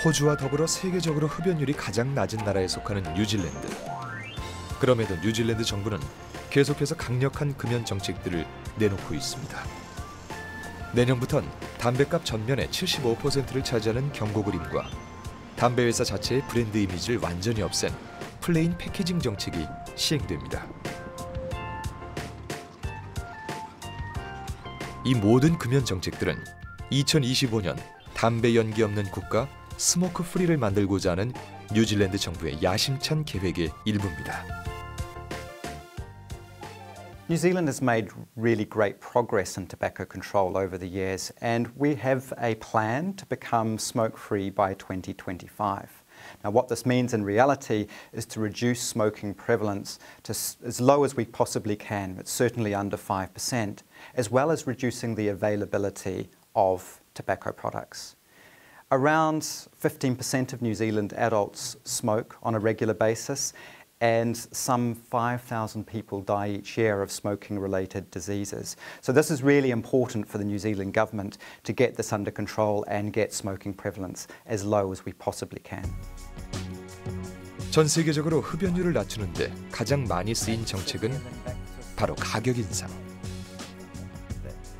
호주와 더불어 세계적으로 흡연율이 가장 낮은 나라에 속하는 뉴질랜드. 그럼에도 뉴질랜드 정부는 계속해서 강력한 금연 정책들을 내놓고 있습니다. 내년부턴 담배값 전면의 75%를 차지하는 경고 그림과 담배 회사 자체의 브랜드 이미지를 완전히 없앤 플레인 패키징 정책이 시행됩니다. 이 모든 금연 정책들은 2025년 담배 연기 없는 국가 스모크 프리를 만들고자 하는 뉴질랜드 정부의 야심찬 계획의 일부입니다. New Zealand has made really great progress in tobacco control over the years, and we have a plan to become smoke-free by 2025. Now, what this means in reality is to reduce smoking prevalence to as low as we possibly can, but certainly under 5%, as well as reducing the availability of tobacco products. Around 15% of New Zealand adults smoke on a regular basis, and some 5,000 people die each year of smoking-related diseases. So this is really important for the New Zealand government to get this under control and get smoking prevalence as low as we possibly can. 전 세계적으로 흡연율을 낮추는데 가장 많이 쓰인 정책은 바로 가격 인상.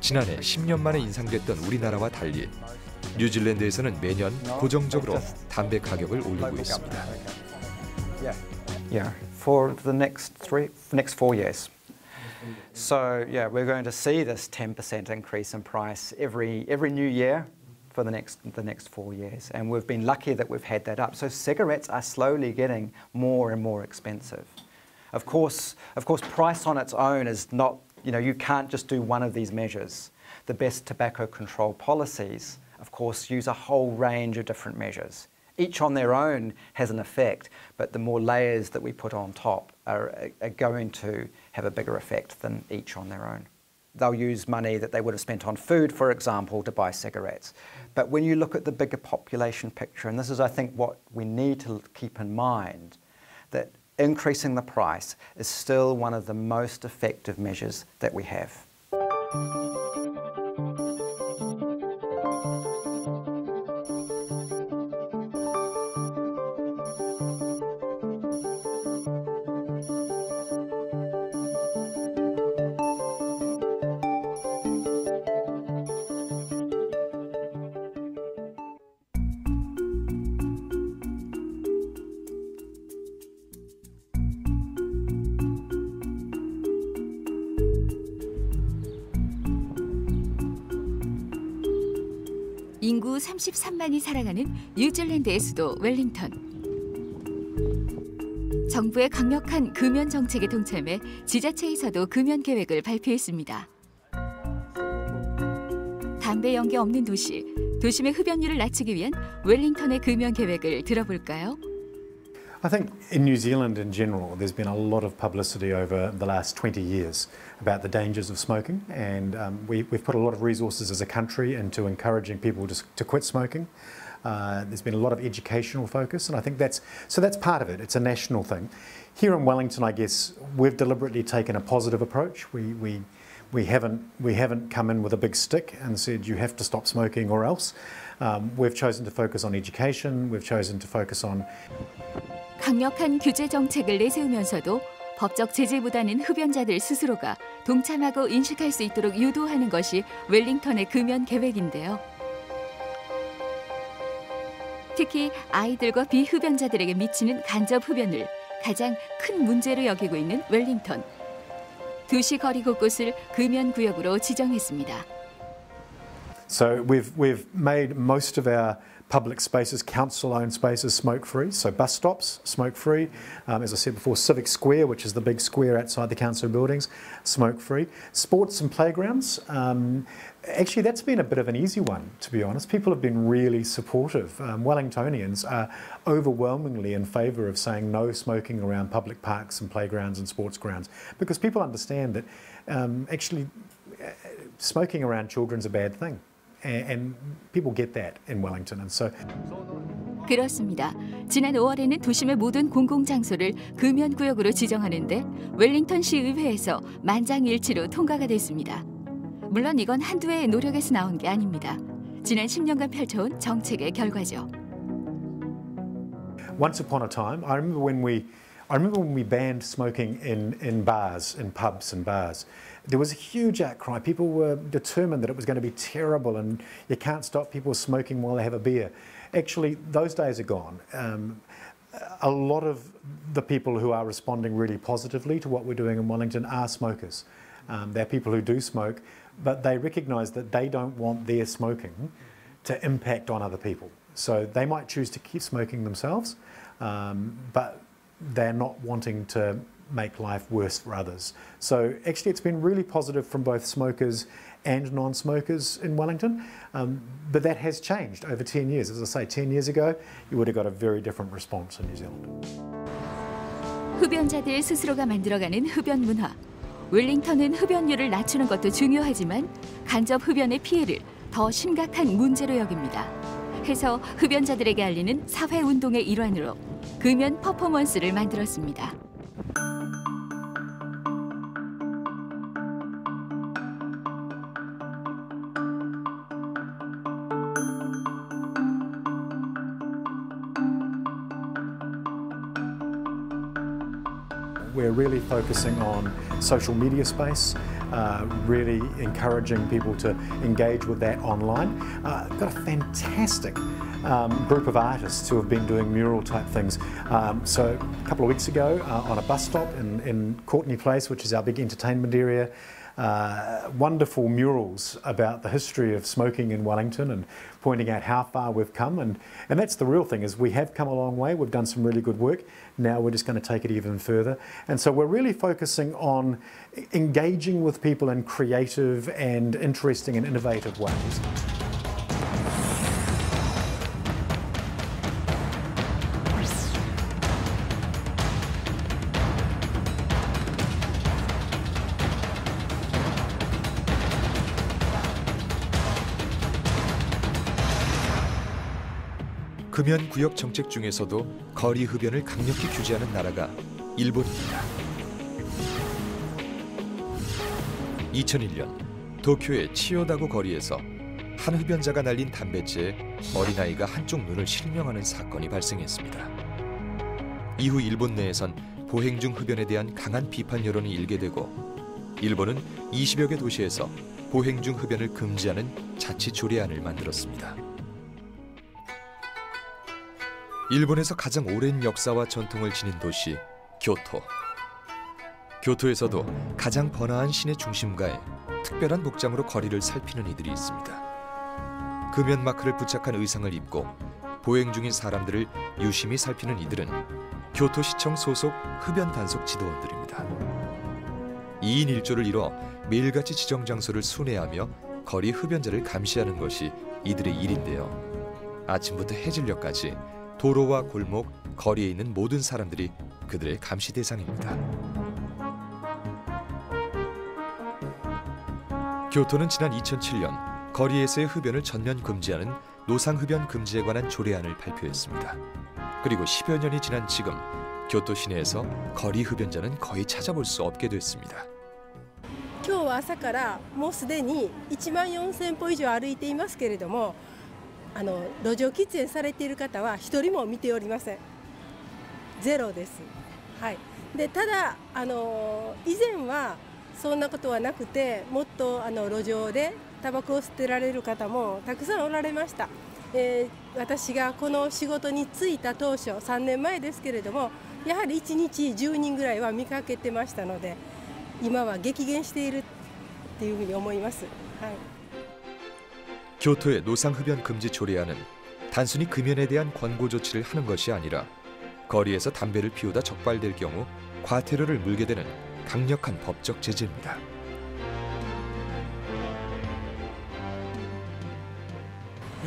지난해 10년 만에 인상됐던 우리나라와 달리 뉴질랜드에서는 매년 고정적으로 담배 가격을 올리고 있습니다. Yeah, for the next 4 years. So yeah, we're going to see this 10% increase in price every new year for the next 4 years, and we've been lucky that we've had that up. So cigarettes are slowly getting more and more expensive. Of course, price on its own is not. You can't just do one of these measures. The best tobacco control policies, of course, use a whole range of different measures. Each on their own has an effect, but the more layers that we put on top are going to have a bigger effect than each on their own. They'll use money that they would have spent on food, for example, to buy cigarettes. But when you look at the bigger population picture, and this is, I think, what we need to keep in mind, that increasing the price is still one of the most effective measures that we have. 인구 33만이 살아가는 뉴질랜드의 수도 웰링턴. 정부의 강력한 금연 정책에 동참해 지자체에서도 금연 계획을 발표했습니다. 담배 연기 없는 도시, 도심의 흡연율을 낮추기 위한 웰링턴의 금연 계획을 들어볼까요? I think in New Zealand in general, there's been a lot of publicity over the last 20 years about the dangers of smoking, and we've put a lot of resources as a country into encouraging people to quit smoking. There's been a lot of educational focus, and I think that's part of it. It's a national thing. Here in Wellington, I guess we've deliberately taken a positive approach. We haven't come in with a big stick and said you have to stop smoking or else. We've chosen to focus on education. We've chosen to focus on. 강력한 규제 정책을 내세우면서도 법적 제재보다는 흡연자들 스스로가 동참하고 인식할 수 있도록 유도하는 것이 웰링턴의 금연 계획인데요. 특히 아이들과 비흡연자들에게 미치는 간접 흡연을 가장 큰 문제로 여기고 있는 웰링턴. 도시 거리 곳곳을 금연 구역으로 지정했습니다. So we've made most of our public spaces, council-owned spaces, smoke-free. So bus stops, smoke-free. As I said before, Civic Square, which is the big square outside the council buildings, smoke-free. Sports and playgrounds. Actually, that's been a bit of an easy one, to be honest. People have been really supportive. Wellingtonians are overwhelmingly in favour of saying no smoking around public parks and playgrounds and sports grounds, because people understand that actually smoking around children's a bad thing. And people get that in Wellington, and so. 그렇습니다. 지난 5월에는 도심의 모든 공공장소를 금연구역으로 지정하는데 웰링턴 시의회에서 만장일치로 통과가 됐습니다. 물론 이건 한두 해의 노력에서 나온 게 아닙니다. 지난 10년간 펼쳐온 정책의 결과죠. Once upon a time, I remember when we banned smoking in bars, in pubs and bars. There was a huge outcry. People were determined that it was going to be terrible and you can't stop people smoking while they have a beer. Actually, those days are gone. A lot of the people who are responding really positively to what we're doing in Wellington are smokers. They're people who do smoke, but they recognise that they don't want their smoking to impact on other people. So they might choose to keep smoking themselves, but they're not wanting to make life worse for others. So actually it's been really positive from both smokers and non-smokers in Wellington, but that has changed over 10 years. As I say, 10 years ago, you would have got a very different response in New Zealand. 흡연자들 스스로가 만들어가는 흡연 문화. 웰링턴은 흡연율을 낮추는 것도 중요하지만 간접 흡연의 피해를 더 심각한 문제로 여깁니다. 해서 흡연자들에게 알리는 사회운동의 일환으로 금연 퍼포먼스를 만들었습니다. We're really focusing on social media space, really encouraging people to engage with that online. Got a fantastic group of artists who have been doing mural type things. So a couple of weeks ago on a bus stop in Courtney Place, which is our big entertainment area, wonderful murals about the history of smoking in Wellington and pointing out how far we've come, and that's the real thing, is we have come a long way. We've done some really good work. Now we're just going to take it even further, and so we're really focusing on engaging with people in creative and interesting and innovative ways. 금연 구역 정책 중에서도 거리 흡연을 강력히 규제하는 나라가 일본입니다. 2001년 도쿄의 치요다구 거리에서 한 흡연자가 날린 담뱃재에 어린아이가 한쪽 눈을 실명하는 사건이 발생했습니다. 이후 일본 내에선 보행 중 흡연에 대한 강한 비판 여론이 일게 되고 일본은 20여 개 도시에서 보행 중 흡연을 금지하는 자치 조례안을 만들었습니다. 일본에서 가장 오랜 역사와 전통을 지닌 도시 교토. 교토에서도 가장 번화한 시내 중심가에 특별한 복장으로 거리를 살피는 이들이 있습니다. 금연 마크를 부착한 의상을 입고 보행 중인 사람들을 유심히 살피는 이들은 교토시청 소속 흡연 단속 지도원들입니다. 2인 1조를 이뤄 매일같이 지정 장소를 순회하며 거리 흡연자를 감시하는 것이 이들의 일인데요. 아침부터 해질녘까지 도로와 골목, 거리에 있는 모든 사람들이 그들의 감시 대상입니다. 교토는 지난 2007년 거리에서의 흡연을 전면 금지하는 노상흡연 금지에 관한 조례안을 발표했습니다. 그리고 10여 년이 지난 지금 교토 시내에서 거리 흡연자는 거의 찾아볼 수 없게 됐습니다. 今日は朝からもうすでに1万4000歩以上歩いていますけれども、路上喫煙されている方は一人も見ておりません。ゼロです。はい。でただ以前はそんなことはなくて、もっと路上でタバコを吸ってられる方もたくさんおられました。私がこの仕事に就いた当初3年前ですけれども、やはり1日10人ぐらいは見かけてましたので、今は激減しているっていうふうに思います。はい。 교토의 노상흡연 금지 조례안은 단순히 금연에 대한 권고 조치를 하는 것이 아니라 거리에서 담배를 피우다 적발될 경우 과태료를 물게 되는 강력한 법적 제재입니다.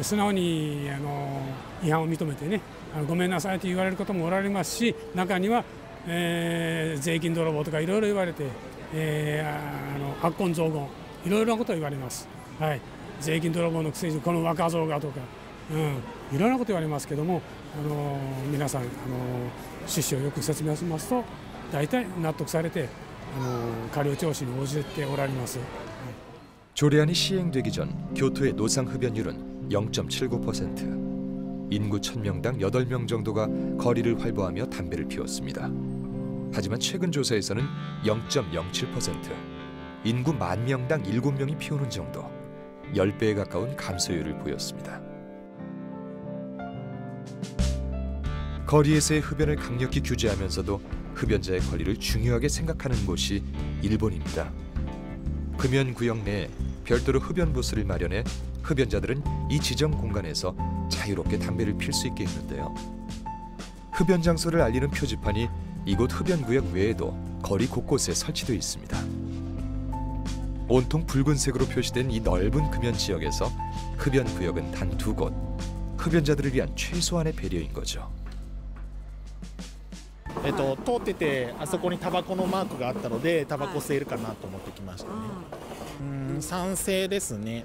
素直に違反を認めてね、ごめんなさいと言われることもおられますし、中には、税金泥棒とかいろいろ言われて、悪言増言いろいろなことを言われます。はい。税金泥棒のくせにこの若造がとか、いろんなこと言われますけども、皆さん趣旨をよく説明しますと大体納得されて過料徴収に応じておられます。 조례안이 시행되기 전 교토의 노상 흡연율은 0.79%. 인구 1000명당 8명 정도가 거리를 활보하며 담배를 피웠습니다. 하지만 최근 조사에서는 0.07%, 인구 10,000명당 7명이 피우는 정도, 10배에 가까운 감소율을 보였습니다. 거리에서의 흡연을 강력히 규제하면서도 흡연자의 권리를 중요하게 생각하는 곳이 일본입니다. 금연구역 내에 별도로 흡연 부스를 마련해 흡연자들은 이 지정 공간에서 자유롭게 담배를 필 수 있게 했는데요. 흡연 장소를 알리는 표지판이 이곳 흡연구역 외에도 거리 곳곳에 설치되어 있습니다. 온통 붉은색으로 표시된 이 넓은 금연 지역에서 흡연구역은 단 2곳, 흡연자들을 위한 최소한의 배려인 거죠. 通っててあそこにタバコのマークがあったのでタバコ吸えるかなと思ってきましたね。賛成ですね。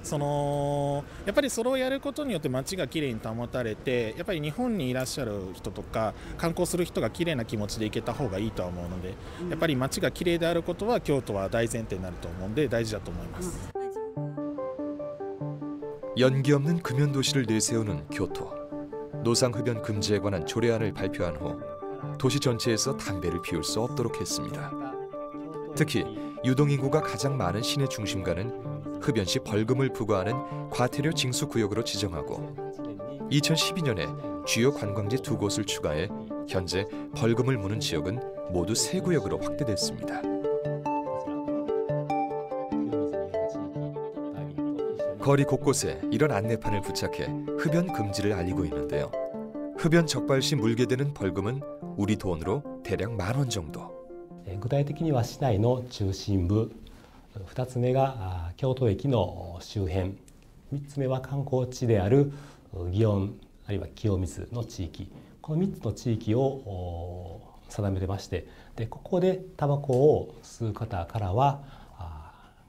やっぱりそれをやることによって街がきれいに保たれて、やっぱり日本にいらっしゃる人とか観光する人がきれいな気持ちで行けた方がいいとは思うので、やっぱり街がきれいであることは京都は大前提になると思うんで大事だと思います。 연기 없는 금연 도시를 내세우는 교토. 노상 흡연 금지에 관한 조례안을 발표한 후 도시 전체에서 담배를 피울 수 없도록 했습니다. 특히 유동인구가 가장 많은 시내 중심가는 흡연 시 벌금을 부과하는 과태료 징수 구역으로 지정하고 2012년에 주요 관광지 2곳을 추가해 현재 벌금을 무는 지역은 모두 3구역으로 확대됐습니다. 거리 곳곳에 이런 안내판을 부착해 흡연 금지를 알리고 있는데요. 흡연 적발 시 물게 되는 벌금은 우리 돈으로 대략 10,000원 정도. 具体的には市内の中心部、2つ目が京都駅の周辺、3つ目は観光地である祇園あるいは清水の地域、この3つの地域を定めてまして、でここでタバコを吸う方からは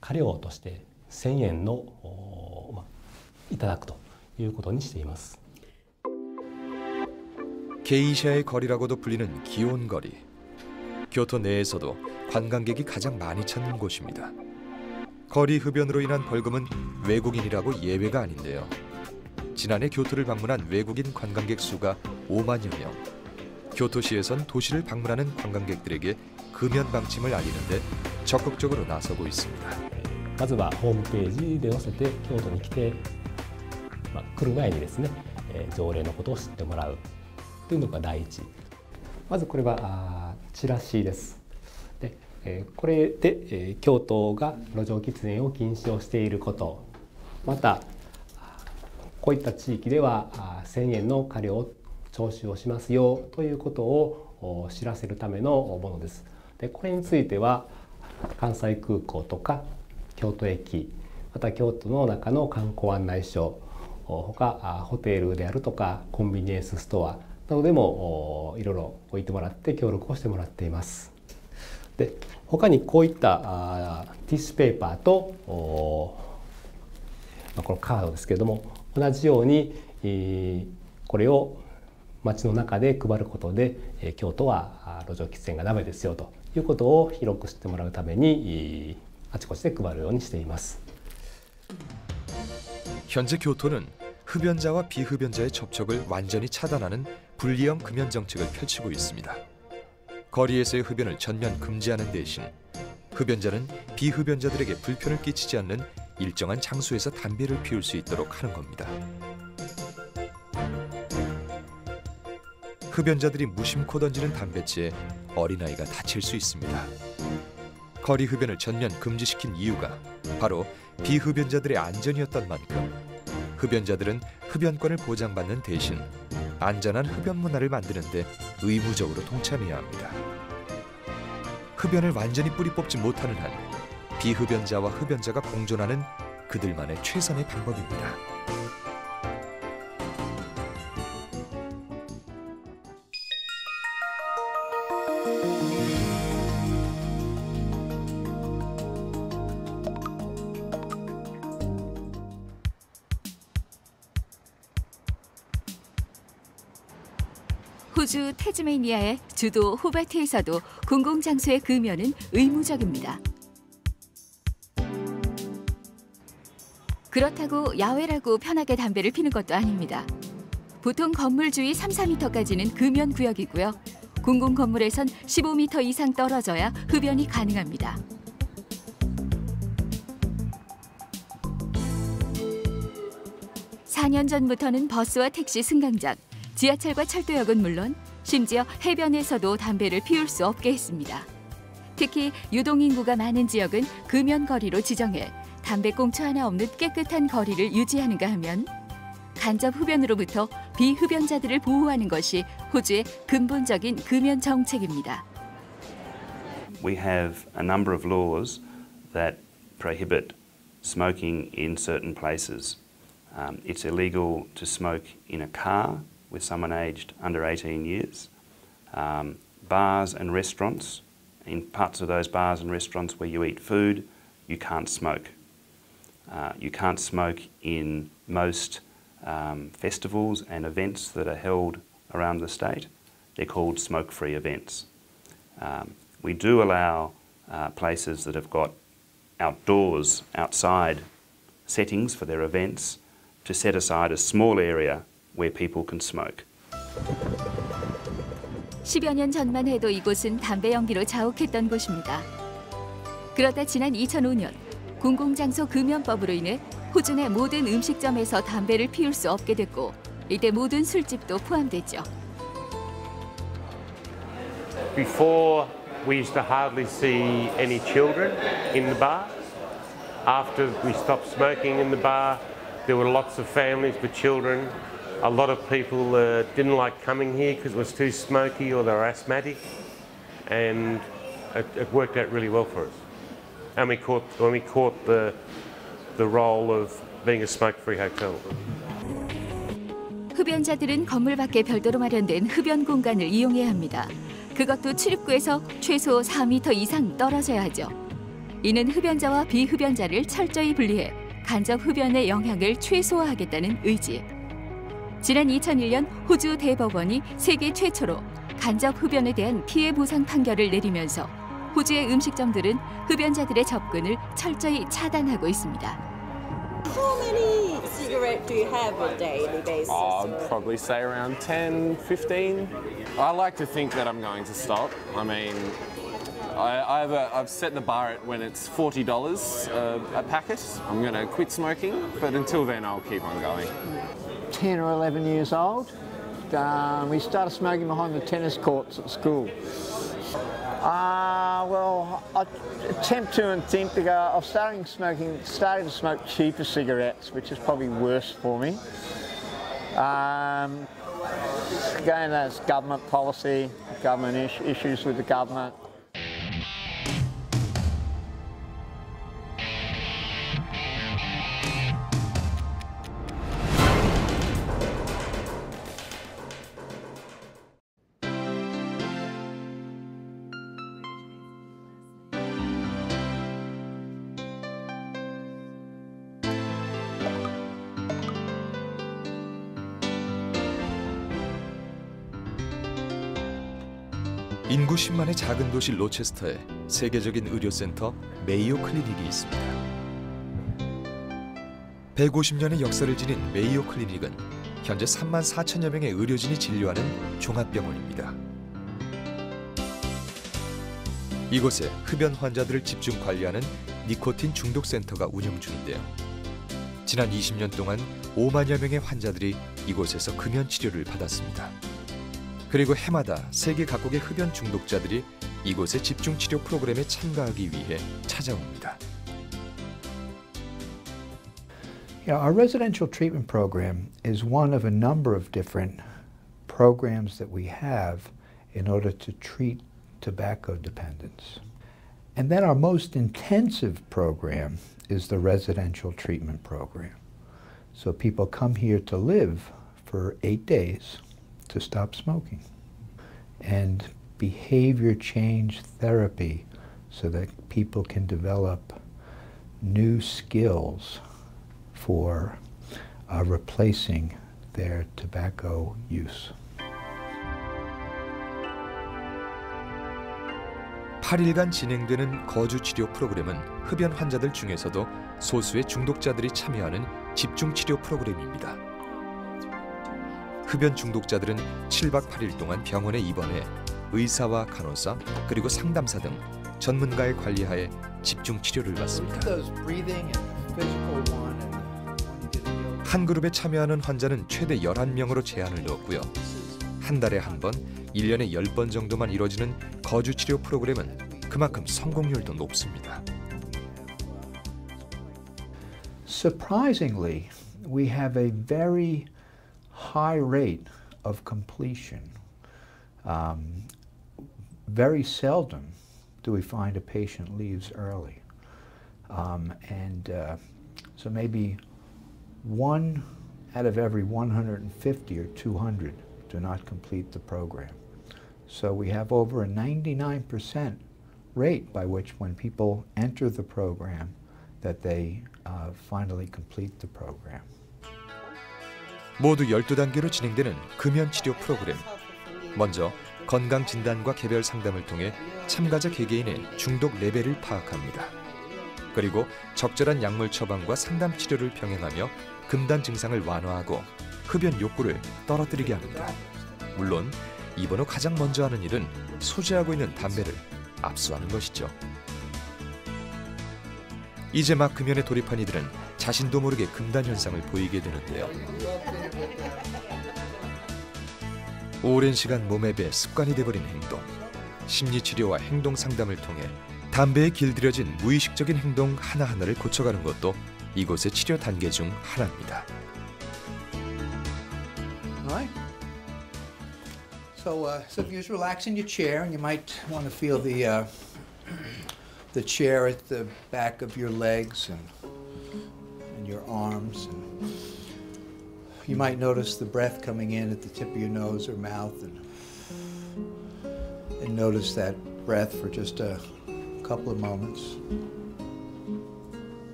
過料として1000円のいただくということにしています。 게이샤의 거리라고도 불리는 기온거리. 교토 내에서도 관광객이 가장 많이 찾는 곳입니다. 거리 흡연으로 인한 벌금은 외국인이라고 예외가 아닌데요. 지난해 교토를 방문한 외국인 관광객 수가 50,000여 명. 교토시에선 도시를 방문하는 관광객들에게 금연 방침을 알리는데 적극적으로 나서고 있습니다. まずはホームページで載せて京都に来て、来る前にですね、条例のことを知ってもらうというのが第一。まずこれはチラシです。でこれで京都が路上喫煙を禁止をしていること、またこういった地域では1000円の過料を徴収をしますよということを知らせるためのものです。でこれについては関西空港とか京都駅、また京都の中の観光案内所、ほかホテルであるとかコンビニエンスストアなどでもいろいろ置いてもらって協力をしてもらっています。で他にこういったティッシュペーパーとこのカードですけれども、同じようにこれを街の中で配ることで京都は路上喫煙がダメですよということを広く知ってもらうためにあちこちで配るようにしています。 현재 교토는 흡연자와 비흡연자의 접촉을 완전히 차단하는 분리형 금연 정책을 펼치고 있습니다. 거리에서의 흡연을 전면 금지하는 대신 흡연자는 비흡연자들에게 불편을 끼치지 않는 일정한 장소에서 담배를 피울 수 있도록 하는 겁니다. 흡연자들이 무심코 던지는 담뱃재에 어린아이가 다칠 수 있습니다. 거리 흡연을 전면 금지시킨 이유가 바로 비흡연자들의 안전이었던 만큼 흡연자들은 흡연권을 보장받는 대신 안전한 흡연 문화를 만드는 데 의무적으로 동참해야 합니다. 흡연을 완전히 뿌리 뽑지 못하는 한 비흡연자와 흡연자가 공존하는 그들만의 최선의 방법입니다. 호주 태즈메이니아의 주도 호바트에서도 공공장소의 금연은 의무적입니다. 그렇다고 야외라고 편하게 담배를 피는 것도 아닙니다. 보통 건물 주위 3, 4m까지는 금연 구역이고요. 공공 건물에선 15m 이상 떨어져야 흡연이 가능합니다. (4년) 전부터는 버스와 택시 승강장, 지하철과 철도역은 물론 심지어 해변에서도 담배를 피울 수 없게 했습니다. 특히 유동인구가 많은 지역은 금연거리로 지정해 담배 꽁초 하나 없는 깨끗한 거리를 유지하는가 하면 간접 흡연으로부터 비흡연자들을 보호하는 것이 호주의 근본적인 금연 정책입니다. We have a number of laws that prohibit smoking in certain places. It's illegal to smoke in a car with someone aged under 18 years. Bars and restaurants, in parts of those bars and restaurants where you eat food, you can't smoke. You can't smoke in most festivals and events that are held around the state. They're called smoke-free events. We do allow places that have got outdoors, outside settings for their events to set aside a small area where people can smoke. 10여 년 전만 해도 이곳은 담배 연기로 자욱했던 곳입니다. 그러다 지난 2005년 공공장소 금연법으로 인해 호주 내 모든 음식점에서 담배를 피울 수 없게 됐고 이때 모든 술집도 포함됐죠. Before we used to hardly see any children in the bar. After we stopped smoking in the bar, there were lots of families with children. A lot of people didn't like coming here because it was too smoky or they were asthmatic, and it worked out really well for us. And we caught the role of being a smoke-free hotel. 흡연자들은 건물 밖에 별도로 마련된 흡연 공간을 이용해야 합니다. 그것도 출입구에서 최소 4m 이상 떨어져야 하죠. 이는 흡연자와 비흡연자를 철저히 분리해 간접 흡연의 영향을 최소화하겠다는 의지. 지난 2001년 호주 대법원이 세계 최초로 간접 흡연에 대한 피해 보상 판결을 내리면서 호주의 음식점들은 흡연자들의 접근을 철저히 차단하고 있습니다. How many cigarettes do you have a daily basis? I'd probably say around 10, 15. I like to think that I'm going to stop. I mean, I've set the bar at when it's $40 a packet. I'm going to quit smoking, but until then I'll keep on going. 10 or 11 years old. We started smoking behind the tennis courts at school. Well, I attempt to and think to go. I've started to smoke cheaper cigarettes, which is probably worse for me. Again, that's government policy, government issues with the government. 인구 10만의 작은 도시 로체스터에 세계적인 의료센터 메이오 클리닉이 있습니다. 150년의 역사를 지닌 메이오 클리닉은 현재 3만 4천여 명의 의료진이 진료하는 종합병원입니다. 이곳에 흡연 환자들을 집중 관리하는 니코틴 중독 센터가 운영 중인데요. 지난 20년 동안 5만여 명의 환자들이 이곳에서 금연 치료를 받았습니다. 그리고 해마다 세계 각국의 흡연 중독자들이 이곳의 집중 치료 프로그램에 참가하기 위해 찾아옵니다. Our residential treatment program is one of a number of different programs that we have in order to treat tobacco dependence. And then our most intensive program is the residential treatment program. So people come here to live for 8 days to stop smoking, and behavior change therapy so that people can develop new skills for replacing their tobacco use. 8일간 진행되는 거주 치료 프로그램은 흡연 환자들 중에서도 소수의 중독자들이 참여하는 집중 치료 프로그램입니다. 흡연 중독자들은 7박 8일 동안 병원에 입원해 의사와 간호사 그리고 상담사 등 전문가의 관리하에 집중 치료를 받습니다. 한 그룹에 참여하는 환자는 최대 11명으로 제한을 두었고요. 한 달에 한 번, 1년에 10번 정도만 이루어지는 거주 치료 프로그램은 그만큼 성공률도 높습니다. Surprisingly, we have a very high rate of completion. Very seldom do we find a patient leaves early. So maybe 1 out of every 150 or 200 do not complete the program. So we have over a 99% rate by which when people enter the program that they finally complete the program. 모두 12단계로 진행되는 금연치료 프로그램. 먼저 건강진단과 개별 상담을 통해 참가자 개개인의 중독 레벨을 파악합니다. 그리고 적절한 약물 처방과 상담 치료를 병행하며 금단 증상을 완화하고 흡연 욕구를 떨어뜨리게 합니다. 물론 입원 후 가장 먼저 하는 일은 소지하고 있는 담배를 압수하는 것이죠. 이제 막 금연에 돌입한 이들은 자신도 모르게 금단 현상을 보이게 되는데요. 오랜 시간 몸에 배 습관이 돼버린 행동, 심리치료와 행동 상담을 통해 담배에 길들여진 무의식적인 행동 하나하나를 고쳐가는 것도 이곳의 치료 단계 중 하나입니다. Right. So if you just relax in your chair, and you might want to feel the chair at the back of your legs and your arms. And you might notice the breath coming in at the tip of your nose or mouth, and notice that breath for just a couple of moments.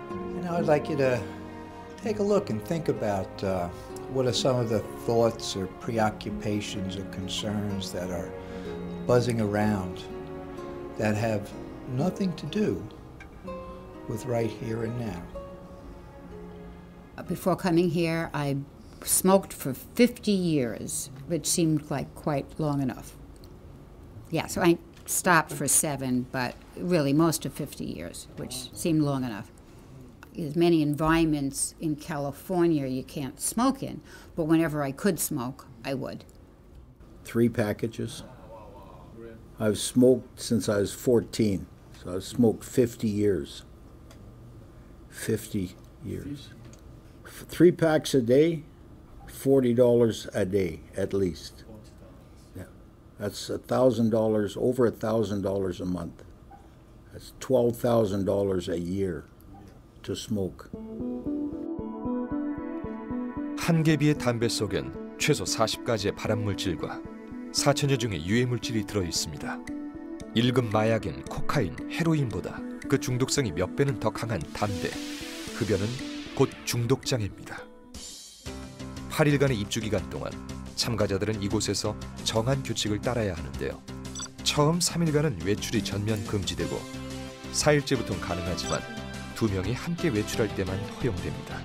And now I'd like you to take a look and think about what are some of the thoughts or preoccupations or concerns that are buzzing around that have nothing to do with right here and now. Before coming here, I smoked for 50 years, which seemed like quite long enough. Yeah, so I stopped for 7, but really most of 50 years, which seemed long enough. There's many environments in California you can't smoke in, but whenever I could smoke, I would. 3 packages. I've smoked since I was 14, so I've smoked 50 years. 50 years. 3 packs a day, $40 a day at least. Yeah, that's $1,000, over $1,000 a month. That's $12,000 a year to smoke. 한 개비의 담배 속엔 최소 40가지의 발암물질과 4천여 종의 유해물질이 들어있습니다. 1급 마약인 코카인, 헤로인보다 그 중독성이 몇 배는 더 강한 담배. 흡연은 곧 중독장애입니다. 8일간의 입주기간 동안 참가자들은 이곳에서 정한 규칙을 따라야 하는데요. 처음 3일간은 외출이 전면 금지되고 4일째부터는 가능하지만 2명이 함께 외출할 때만 허용됩니다.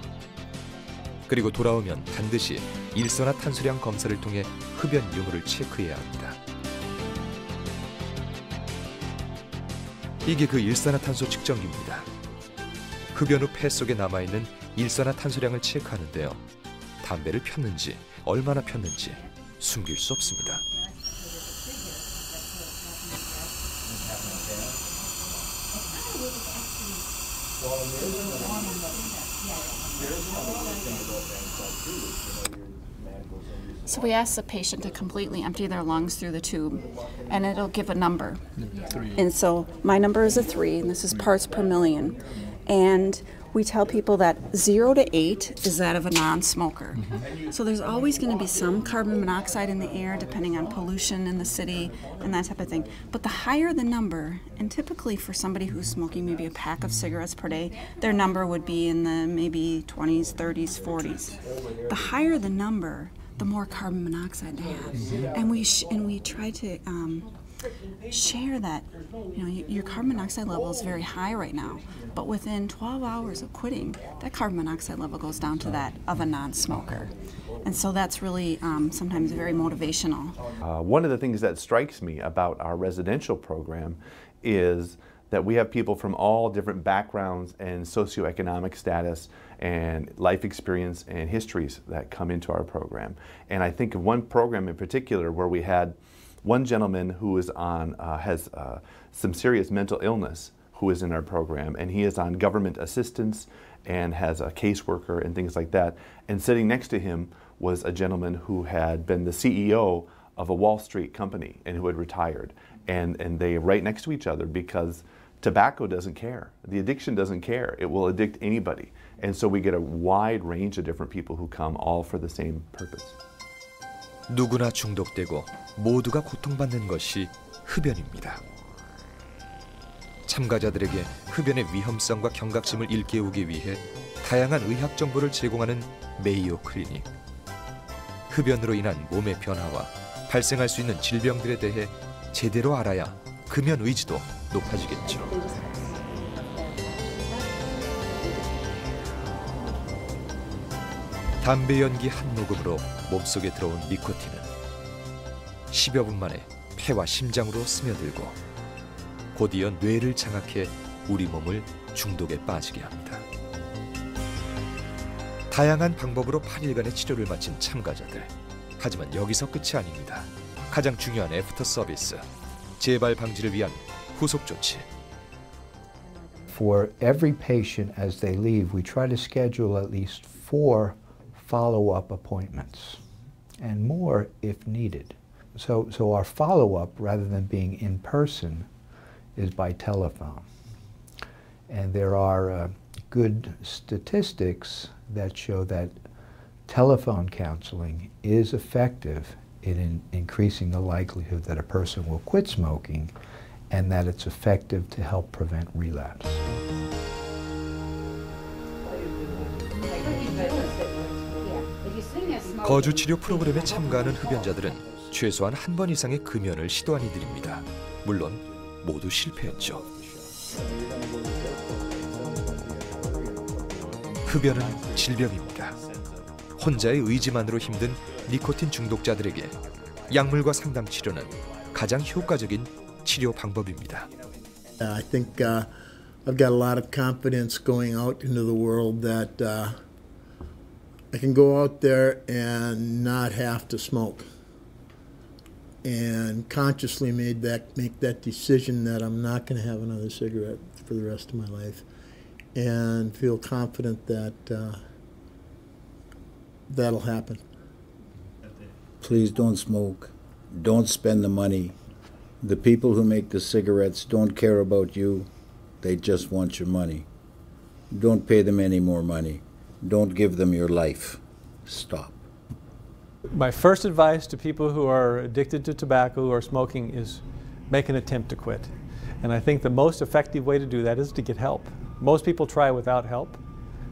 그리고 돌아오면 반드시 일산화탄소량 검사를 통해 흡연 유무를 체크해야 합니다. 이게 그 일산화탄소 측정기입니다. 흡연 후 폐 속에 남아있는 일산화탄소량을 체크하는데요. 담배를 폈는지 얼마나 폈는지 숨길 수 없습니다. So we ask the patient to completely empty their lungs through the tube, and it'll give a number. And so my number is a 3, and this is parts per million. And we tell people that 0 to 8 is that of a non-smoker. So there's always going to be some carbon monoxide in the air, depending on pollution in the city and that type of thing. But the higher the number, and typically for somebody who's smoking maybe a pack of cigarettes per day, their number would be in the maybe 20s, 30s, 40s. The higher the number, the more carbon monoxide they have. And we try to share that, you know, your carbon monoxide level is very high right now, but within 12 hours of quitting, that carbon monoxide level goes down to that of a non-smoker. And so that's really sometimes very motivational. One of the things that strikes me about our residential program is that we have people from all different backgrounds and socioeconomic status and life experience and histories that come into our program. And I think of one program in particular where we had one gentleman who is on, has some serious mental illness who is in our program, and he is on government assistance and has a caseworker and things like that. And sitting next to him was a gentleman who had been the CEO of a Wall Street company and who had retired. And they are right next to each other because tobacco doesn't care. The addiction doesn't care. It will addict anybody. And so we get a wide range of different people who come all for the same purpose. 누구나 중독되고 모두가 고통받는 것이 흡연입니다. 참가자들에게 흡연의 위험성과 경각심을 일깨우기 위해 다양한 의학 정보를 제공하는 메이오 클리닉. 흡연으로 인한 몸의 변화와 발생할 수 있는 질병들에 대해 제대로 알아야 금연 의지도 높아지겠죠. 담배 연기 한 모금으로 몸속에 들어온 니코틴은 10여 분 만에 폐와 심장으로 스며들고 곧이어 뇌를 장악해 우리 몸을 중독에 빠지게 합니다. 다양한 방법으로 8일간의 치료를 마친 참가자들. 하지만 여기서 끝이 아닙니다. 가장 중요한 애프터 서비스, 재발 방지를 위한 후속 조치. For every patient as they leave, we try to schedule at least 4 follow-up appointments, and more if needed. So our follow-up, rather than being in person, is by telephone. And there are good statistics that show that telephone counseling is effective in increasing the likelihood that a person will quit smoking, and that it's effective to help prevent relapse. 거주 치료 프로그램에 참가하는 흡연자들은 최소한 한 번 이상의 금연을 시도한 이들입니다. 물론 모두 실패했죠. 흡연은 질병입니다. 혼자의 의지만으로 힘든 니코틴 중독자들에게 약물과 상담 치료는 가장 효과적인 치료 방법입니다. I think I've got a lot of confidence going out into the world that I can go out there and not have to smoke, and consciously make that decision that I'm not going to have another cigarette for the rest of my life, and feel confident that that'll happen. Please don't smoke. Don't spend the money. The people who make the cigarettes don't care about you. They just want your money. Don't pay them any more money. Don't give them your life. Stop. My first advice to people who are addicted to tobacco or smoking is make an attempt to quit. And I think the most effective way to do that is to get help. Most people try without help,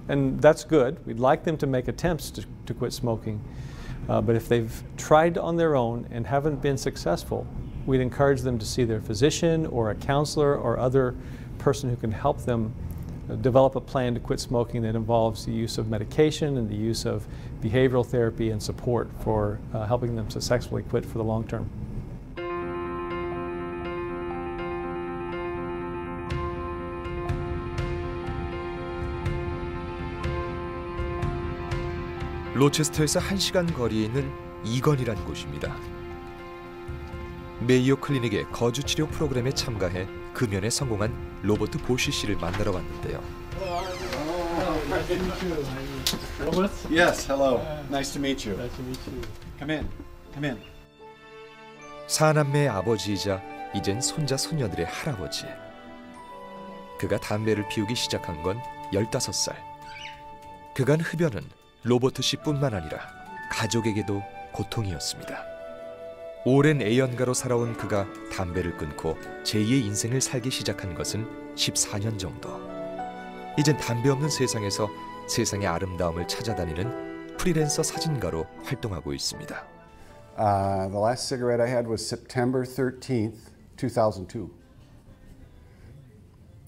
and that's good. We'd like them to make attempts to quit smoking. But if they've tried on their own and haven't been successful, we'd encourage them to see their physician or a counselor or other person who can help them develop a plan to quit smoking that involves the use of medication and the use of behavioral therapy and support for helping them successfully quit for the long term. 로체스터에서 1시간 거리에 있는 이건이란 곳입니다. 메이오 클리닉의 거주 치료 프로그램에 참가해 금연에 성공한 로버트 보쉬 씨를 만나러 왔는데요. Yes, hello. Nice to meet you. Nice to meet you. Come in. Come in. 사남매의 아버지이자 이젠 손자 손녀들의 할아버지. 그가 담배를 피우기 시작한 건 15살. 그간 흡연은 로버트 씨뿐만 아니라 가족에게도 고통이었습니다. 오랜 애연가로 살아온 그가 담배를 끊고 제2의 인생을 살기 시작한 것은 14년 정도. 이젠 담배 없는 세상에서 세상의 아름다움을 찾아다니는 프리랜서 사진가로 활동하고 있습니다. The last cigarette I had was September 13th, 2002,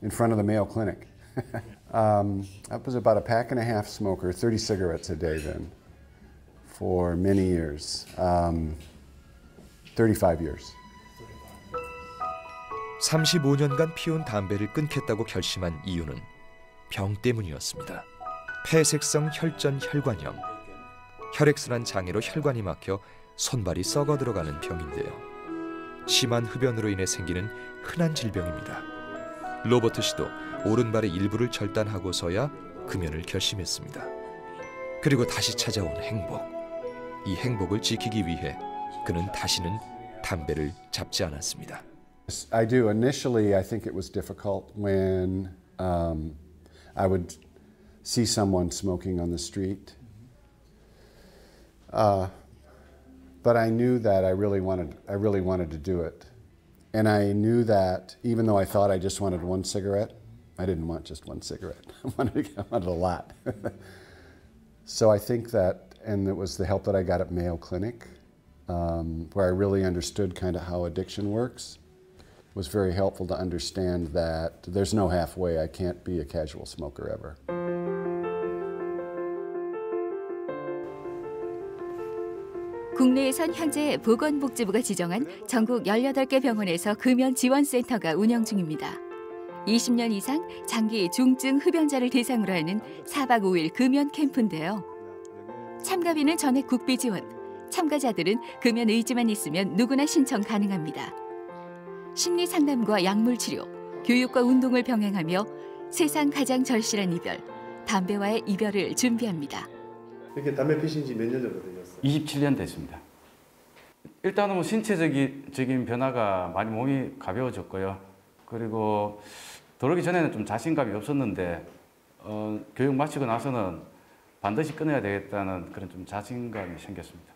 in front of the Mayo Clinic. I was about a pack and a half smoker, 30 cigarettes a day then, for many years, 35 years. 35년간 피운 담배를 끊겠다고 결심한 이유는 병 때문이었습니다. 폐색성 혈전 혈관염, 혈액순환 장애로 혈관이 막혀 손발이 썩어 들어가는 병인데요. 심한 흡연으로 인해 생기는 흔한 질병입니다. 로버트 씨도 오른발의 일부를 절단하고서야 금연을 결심했습니다. 그리고 다시 찾아온 행복. 이 행복을 지키기 위해 그는 다시는 담배를 잡지 않았습니다. I do. Initially, I think it was difficult when I would see someone smoking on the street. But I knew that I really wanted to do it. And I knew that even though I thought I just wanted one cigarette, I didn't want just one cigarette. I wanted a lot. So I think that, and it was the help that I got at Mayo Clinic, where I really understood kind of how addiction works. It was very helpful to understand that there's no halfway. I can't be a casual smoker ever. 국내에선 현재 보건복지부가 지정한 전국 18개 병원에서 금연 지원센터가 운영 중입니다. 20년 이상 장기 중증 흡연자를 대상으로 하는 4박 5일 금연 캠프인데요. 참가비는 전액 국비 지원, 참가자들은 금연 의지만 있으면 누구나 신청 가능합니다. 심리 상담과 약물 치료, 교육과 운동을 병행하며 세상 가장 절실한 이별, 담배와의 이별을 준비합니다. 이렇게 담배 피신 지 몇 년 정도 되셨어요? 27년 됐습니다. 일단은 뭐 신체적인 변화가 많이 몸이 가벼워졌고요. 그리고 들어오기 전에는 좀 자신감이 없었는데 교육 마치고 나서는 반드시 끊어야 되겠다는 그런 좀 자신감이 생겼습니다.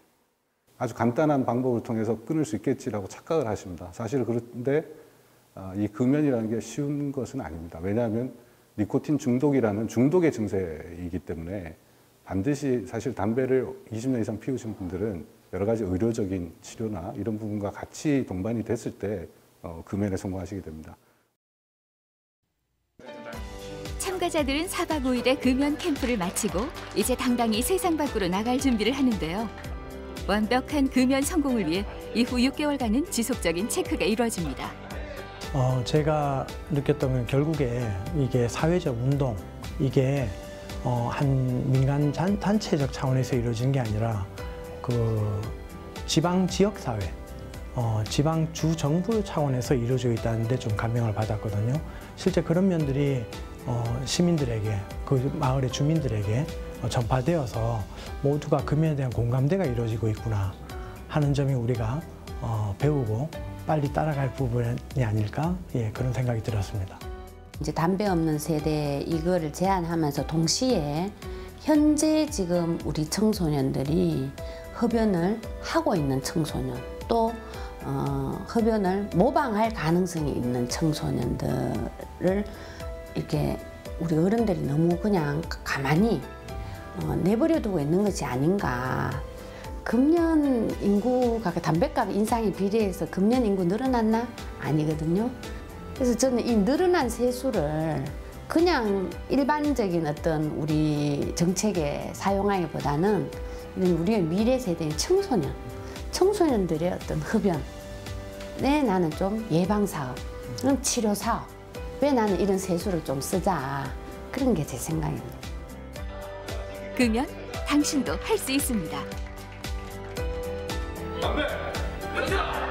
아주 간단한 방법을 통해서 끊을 수 있겠지라고 착각을 하십니다. 사실 그런데 이 금연이라는 게 쉬운 것은 아닙니다. 왜냐하면 니코틴 중독이라는 중독의 증세이기 때문에 반드시 사실 담배를 20년 이상 피우신 분들은 여러 가지 의료적인 치료나 이런 부분과 같이 동반이 됐을 때 금연에 성공하시게 됩니다. 참가자들은 4박 5일의 금연 캠프를 마치고 이제 당당히 세상 밖으로 나갈 준비를 하는데요. 완벽한 금연 성공을 위해 이후 6개월간은 지속적인 체크가 이루어집니다. 제가 느꼈던 건 결국에 이게 사회적 운동, 이게 한 민간 단체적 차원에서 이루어지는 게 아니라 그 지방 지역 사회, 지방 주 정부 차원에서 이루어지고 있다는 데 좀 감명을 받았거든요. 실제 그런 면들이 시민들에게, 그 마을의 주민들에게 전파되어서 모두가 금연에 대한 공감대가 이루어지고 있구나 하는 점이 우리가 배우고 빨리 따라갈 부분이 아닐까, 그런 생각이 들었습니다. 이제 담배 없는 세대 이거를 제안하면서 동시에 현재 지금 우리 청소년들이 흡연을 하고 있는 청소년, 또 흡연을 모방할 가능성이 있는 청소년들을 이렇게 우리 어른들이 너무 그냥 가만히 내버려 두고 있는 것이 아닌가. 금연 인구가 담배값 인상에 비례해서 금연 인구 늘어났나? 아니거든요. 그래서 저는 이 늘어난 세수를 그냥 일반적인 어떤 우리 정책에 사용하기보다는 우리의 미래 세대인 청소년들의 어떤 흡연에 나는 좀 예방사업, 치료사업, 왜 나는 이런 세수를 좀 쓰자, 그런 게 제 생각입니다. 금연, 당신도 할 수 있습니다. 담배, 끊자!